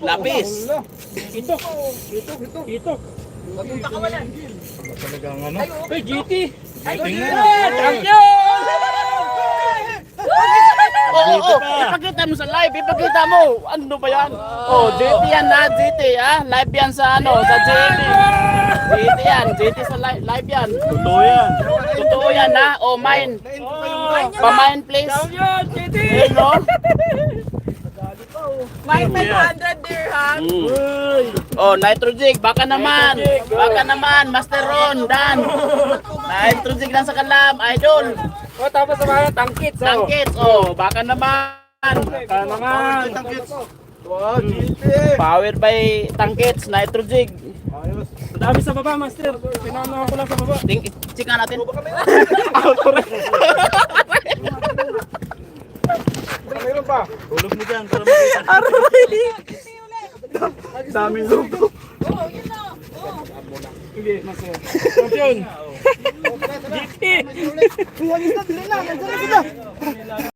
Lapis. Ito. Papunta ka wala. Talagang ano? Ay, GT. Tingnan. Champion! Oo, ipakita mo sa live, ipakita mo. Ano ba yan? Oh, JT yan na, JT ah. Live yan sa ano, sa JT. JT yan, JT sa live yan. Totoo yan. Totoo yan ha. Oh, mine. Pa-mine please. Champion, GT! Ayun no? May 500 dirham. Oh, Nitrojig, baka naman. Baka naman, Master Ron, Dan. Nitrojig lang sa kalam, idol. O, tapos sa mga tangkit. Tangkits, oh, baka naman. Baka naman. Wow, GT. Powered by Tangkits, Nitrojig. Ayos. Dami sa baba, master. Pinano ko lang sa baba. Chika natin. Mayroon pa. Tulog mo dyan para makita. Daming logo. Oh, yun na. Oh. Sige, master. Champion. GT!